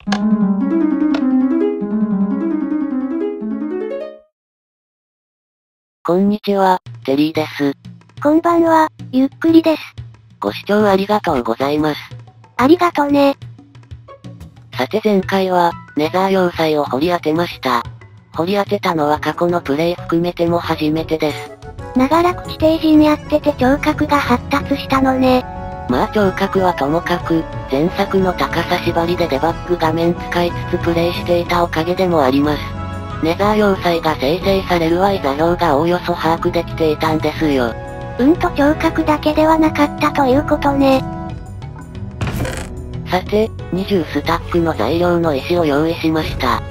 こんにちは、テリーです。こんばんは、ゆっくりです。ご視聴ありがとうございます。ありがとね。さて前回は、ネザー要塞を掘り当てました。掘り当てたのは過去のプレイ含めても初めてです。長らく地底人やってて聴覚が発達したのね。まあ聴覚はともかく、前作の高さ縛りでデバッグ画面使いつつプレイしていたおかげでもあります。ネザー要塞が生成される座標がおおよそ把握できていたんですよ。聴覚だけではなかったということね。さて、20スタックの材料の石を用意しました。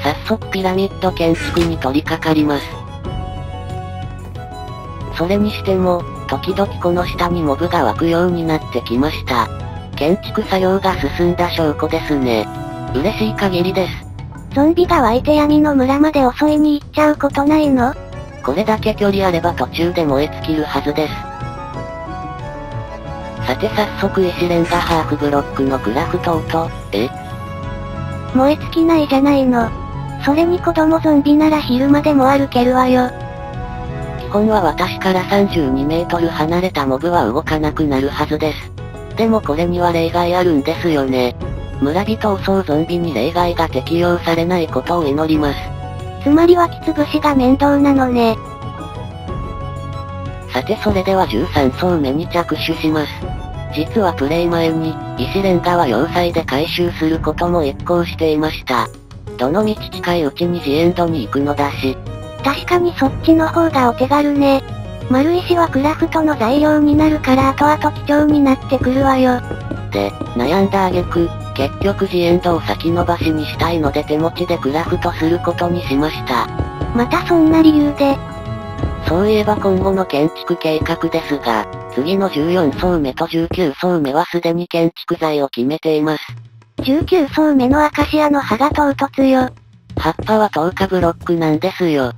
早速ピラミッド建築に取り掛かります。それにしても、時々この下にモブが湧くようになってきました。建築作業が進んだ証拠ですね。嬉しい限りです。ゾンビが湧いて闇の村まで襲いに行っちゃうことないの？これだけ距離あれば途中で燃え尽きるはずです。さて早速石レンガハーフブロックのクラフトと、燃え尽きないじゃないの。それに子供ゾンビなら昼間でも歩けるわよ。基本は私から32メートル離れたモブは動かなくなるはずです。でもこれには例外あるんですよね。村人を襲うゾンビに例外が適用されないことを祈ります。つまり湧き潰しが面倒なのね。さてそれでは13層目に着手します。実はプレイ前に、石レンガは要塞で回収することも一行していました。どの道近いうちにジエンドに行くのだし。確かにそっちの方がお手軽ね。丸石はクラフトの材料になるから後々貴重になってくるわよ。で、悩んだ挙句、結局ジエンドを先延ばしにしたいので手持ちでクラフトすることにしました。またそんな理由で。そういえば今後の建築計画ですが、次の14層目と19層目はすでに建築材を決めています。19層目のアカシアの葉が唐突よ。葉っぱは透過ブロックなんですよ。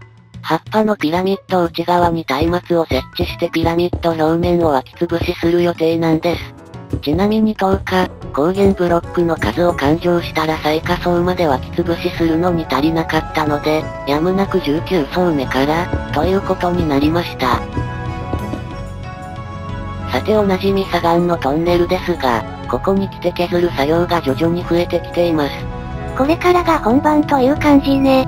葉っぱのピラミッド内側に松明を設置してピラミッド表面を湧き潰しする予定なんです。ちなみに透過、光源ブロックの数を勘定したら最下層まで湧き潰しするのに足りなかったので、やむなく19層目から、ということになりました。さておなじみ砂岩のトンネルですが、ここに来て削る作業が徐々に増えてきています。これからが本番という感じね。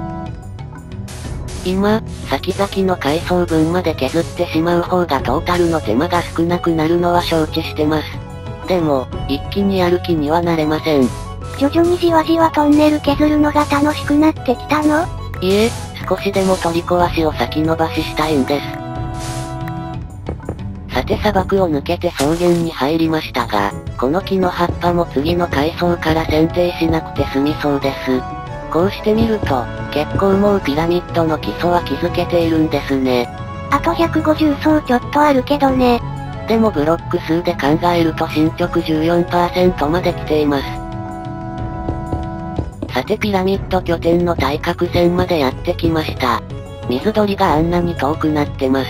今、先々の階層分まで削ってしまう方がトータルの手間が少なくなるのは承知してます。でも、一気にやる気にはなれません。徐々にじわじわトンネル削るのが楽しくなってきたの？いえ、少しでも取り壊しを先延ばししたいんです。さて砂漠を抜けて草原に入りましたが、この木の葉っぱも次の階層から剪定しなくて済みそうです。こうしてみると、結構もうピラミッドの基礎は築けているんですね。あと150層ちょっとあるけどね。でもブロック数で考えると進捗 14% まで来ています。さてピラミッド拠点の対角線までやってきました。水鳥があんなに遠くなってます。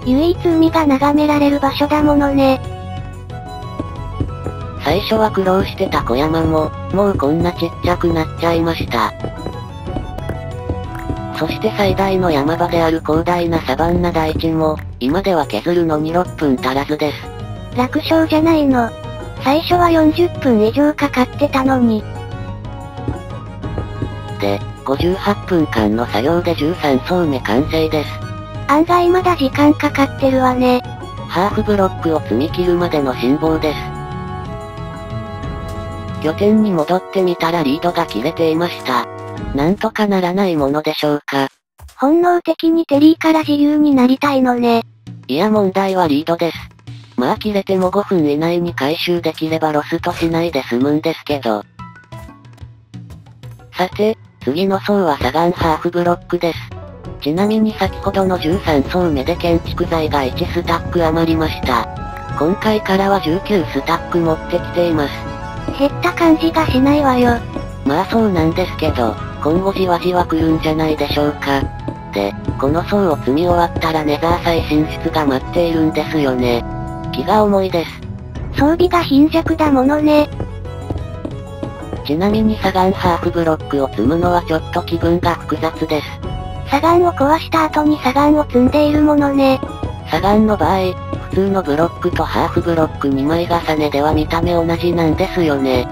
唯一海が眺められる場所だものね。最初は苦労してた小山も、もうこんなちっちゃくなっちゃいました。そして最大の山場である広大なサバンナ大地も、今では削るのに6分足らずです。楽勝じゃないの。最初は40分以上かかってたのに。で、58分間の作業で13層目完成です。案外まだ時間かかってるわね。ハーフブロックを積み切るまでの辛抱です。拠点に戻ってみたらリードが切れていました。なんとかならないものでしょうか。本能的にテリーから自由になりたいのね。いや問題はリードです。まあ切れても5分以内に回収できればロストしないで済むんですけど。さて、次の層は砂岩ハーフブロックです。ちなみに先ほどの13層目で建築材が1スタック余りました。今回からは19スタック持ってきています。減った感じがしないわよ。まあそうなんですけど、今後じわじわ来るんじゃないでしょうか。で、この層を積み終わったらネザー再進出が待っているんですよね。気が重いです。装備が貧弱だものね。ちなみに砂岩ハーフブロックを積むのはちょっと気分が複雑です。砂岩を壊した後に砂岩を積んでいるものね。砂岩の場合、普通のブロックとハーフブロック2枚重ねでは見た目同じなんですよね。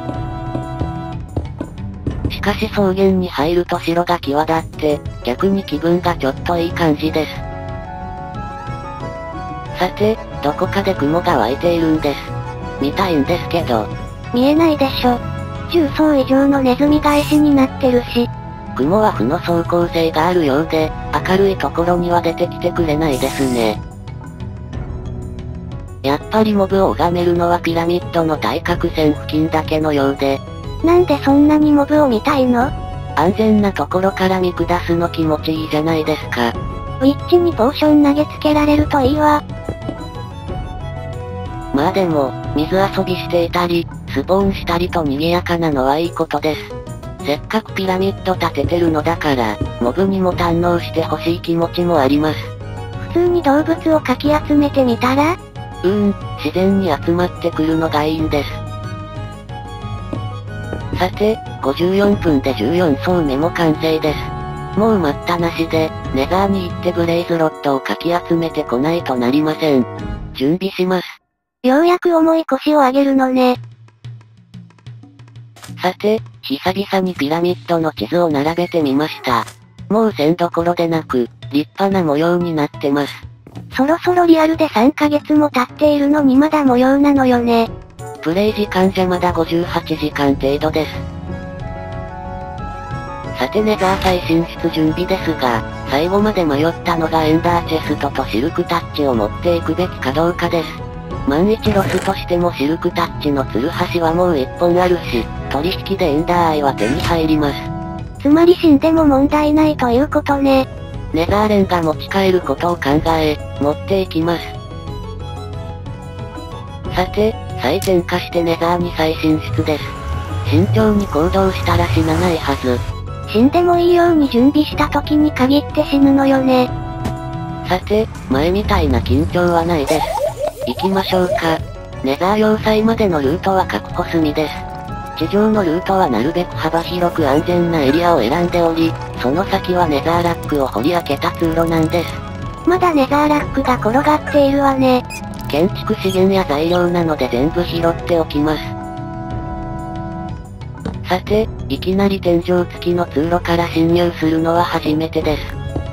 しかし草原に入ると白が際立って、逆に気分がちょっといい感じです。さて、どこかで雲が湧いているんです。見たいんですけど。見えないでしょ。重層以上のネズミ返しになってるし。雲は負の走行性があるようで、明るいところには出てきてくれないですね。やっぱりモブを拝めるのはピラミッドの対角線付近だけのようで。なんでそんなにモブを見たいの？安全なところから見下すの気持ちいいじゃないですか。ウィッチにポーション投げつけられるといいわ。まあでも、水遊びしていたり、スポーンしたりと賑やかなのはいいことです。せっかくピラミッド建ててるのだから、モブにも堪能してほしい気持ちもあります。普通に動物をかき集めてみたら？自然に集まってくるのがいいんです。さて、54分で14層目も完成です。もう待ったなしで、ネザーに行ってブレイズロッドをかき集めてこないとなりません。準備します。ようやく重い腰を上げるのね。さて、久々にピラミッドの地図を並べてみました。もう線どころでなく、立派な模様になってます。そろそろリアルで3ヶ月も経っているのにまだ模様なのよね。プレイ時間じゃまだ58時間程度です。さてネザー再進出準備ですが、最後まで迷ったのがエンダーチェストとシルクタッチを持っていくべきかどうかです。万一ロスとしてもシルクタッチのツルハシはもう1本あるし、取引でエンダーアイは手に入ります。つまり死んでも問題ないということね。ネザーレンが持ち帰ることを考え、持っていきます。さて、再転化してネザーに再進出です。慎重に行動したら死なないはず。死んでもいいように準備した時に限って死ぬのよね。さて、前みたいな緊張はないです。行きましょうか。ネザー要塞までのルートは確保済みです。地上のルートはなるべく幅広く安全なエリアを選んでおり、その先はネザーラックを掘り開けた通路なんです。まだネザーラックが転がっているわね。建築資源や材料なので全部拾っておきます。さて、いきなり天井付きの通路から侵入するのは初めてです。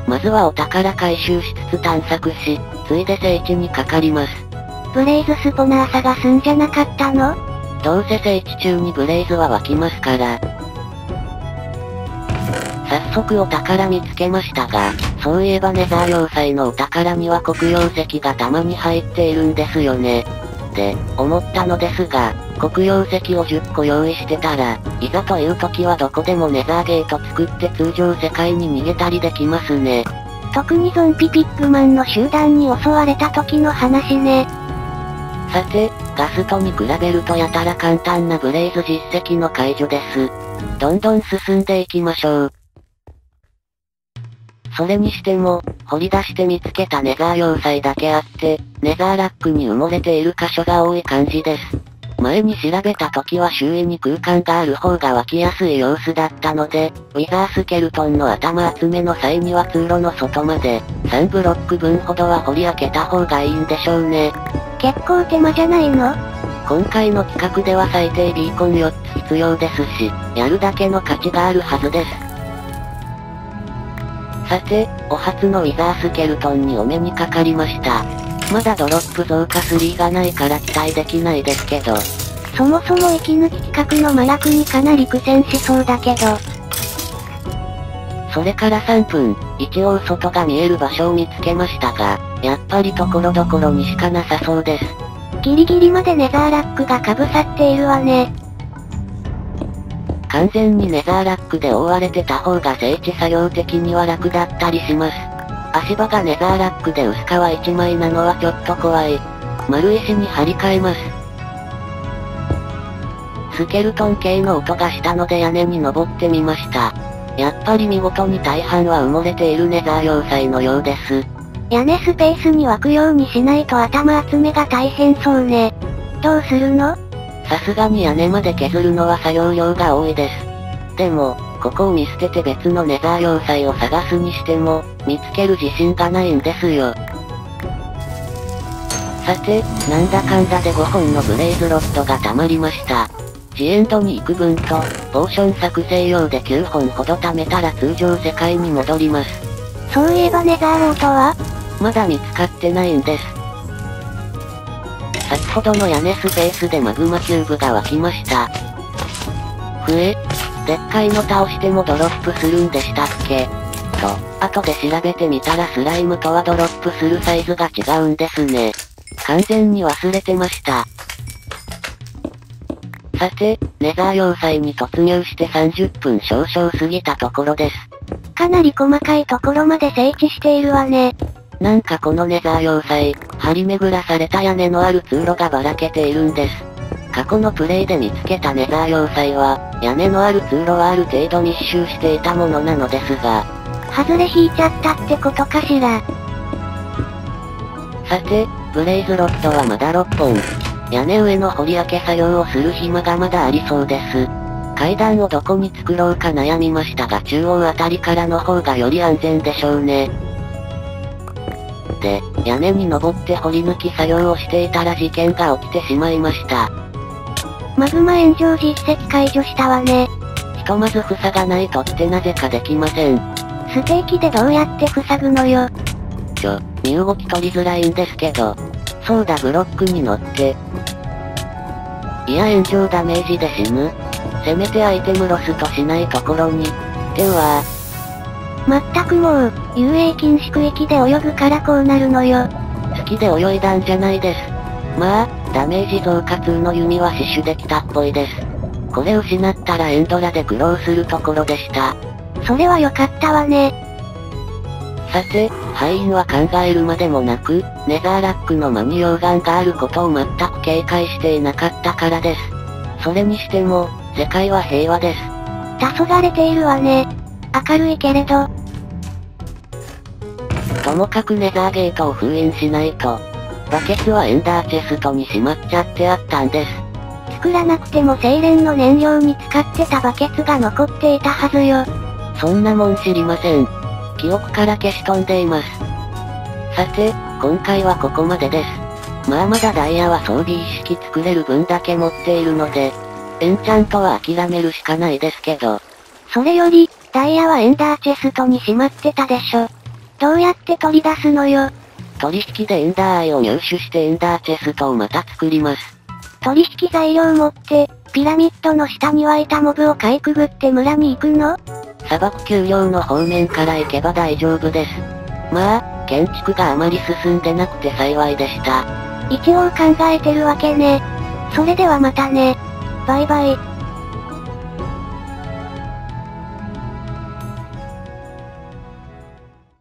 まずはお宝回収しつつ探索し、ついで聖地にかかります。ブレイズスポナー探すんじゃなかったの？どうせ聖地中にブレイズは湧きますから。早速お宝見つけましたが、そういえばネザー要塞のお宝には黒曜石がたまに入っているんですよね。で、思ったのですが、黒曜石を10個用意してたら、いざという時はどこでもネザーゲート作って通常世界に逃げたりできますね。特にゾンビピッグマンの集団に襲われた時の話ね。さて、ガストに比べるとやたら簡単なブレイズ実績の解除です。どんどん進んでいきましょう。それにしても、掘り出して見つけたネザー要塞だけあって、ネザーラックに埋もれている箇所が多い感じです。前に調べた時は周囲に空間がある方が湧きやすい様子だったので、ウィザースケルトンの頭集めの際には通路の外まで、3ブロック分ほどは掘り開けた方がいいんでしょうね。結構手間じゃないの？今回の企画では最低ビーコン4つ必要ですし、やるだけの価値があるはずです。さて、お初のウィザースケルトンにお目にかかりました。まだドロップ増加3がないから期待できないですけど。そもそも息抜き企画のマラクにかなり苦戦しそうだけど。それから3分、一応外が見える場所を見つけましたが、やっぱり所々にしかなさそうです。ギリギリまでネザーラックがかぶさっているわね。完全にネザーラックで覆われてた方が整地作業的には楽だったりします。足場がネザーラックで薄皮1枚なのはちょっと怖い。丸石に張り替えます。スケルトン系の音がしたので屋根に登ってみました。やっぱり見事に大半は埋もれているネザー要塞のようです。屋根スペースに湧くようにしないと頭集めが大変そうね。どうするの？さすがに屋根まで削るのは作業量が多いです。でも、ここを見捨てて別のネザー要塞を探すにしても、見つける自信がないんですよ。さて、なんだかんだで5本のブレイズロッドが溜まりました。ジエンドに行く分と、ポーション作成用で9本ほど貯めたら通常世界に戻ります。そういえばネザーロードはまだ見つかってないんです。先ほどの屋根スペースでマグマキューブが湧きました。でっかいの倒してもドロップするんでしたっけと、後で調べてみたらスライムとはドロップするサイズが違うんですね。完全に忘れてました。さて、ネザー要塞に突入して30分少々過ぎたところです。かなり細かいところまで整地しているわね。なんかこのネザー要塞、張り巡らされた屋根のある通路がばらけているんです。過去のプレイで見つけたネザー要塞は、屋根のある通路はある程度密集していたものなのですが、外れ引いちゃったってことかしら。さて、ブレイズロッドはまだ6本。屋根上の掘り開け作業をする暇がまだありそうです。階段をどこに作ろうか悩みましたが中央あたりからの方がより安全でしょうね。で、屋根に登って掘り抜き作業をしていたら事件が起きてしまいました。マグマ炎上実績解除したわね。ひとまず塞がないとってなぜかできません。ステーキでどうやって塞ぐのよ。身動き取りづらいんですけど。そうだブロックに乗って。いや炎上ダメージで死ぬ。せめてアイテムロスとしないところに。ってはまったくもう、遊泳禁止区域で泳ぐからこうなるのよ。好きで泳いだんじゃないです。まあ、ダメージ増加2の弓は死守できたっぽいです。これ失ったらエンドラで苦労するところでした。それは良かったわね。さて、敗因は考えるまでもなく、ネザーラックの間に溶岩があることを全く警戒していなかったからです。それにしても、世界は平和です。黄昏れているわね。明るいけれど。ともかくネザーゲートを封印しないと。バケツはエンダーチェストにしまっちゃってあったんです。作らなくても精錬の燃料に使ってたバケツが残っていたはずよ。そんなもん知りません。記憶から消し飛んでいます。さて、今回はここまでです。まあまだダイヤは装備一式作れる分だけ持っているので、エンチャントは諦めるしかないですけど。それより、ダイヤはエンダーチェストにしまってたでしょ。どうやって取り出すのよ。取引でエンダーアイを入手してエンダーチェストをまた作ります。取引材料持って、ピラミッドの下に湧いたモブをかいくぐって村に行くの？砂漠丘陵の方面から行けば大丈夫です。まあ、建築があまり進んでなくて幸いでした。一応考えてるわけね。それではまたね。バイバイ。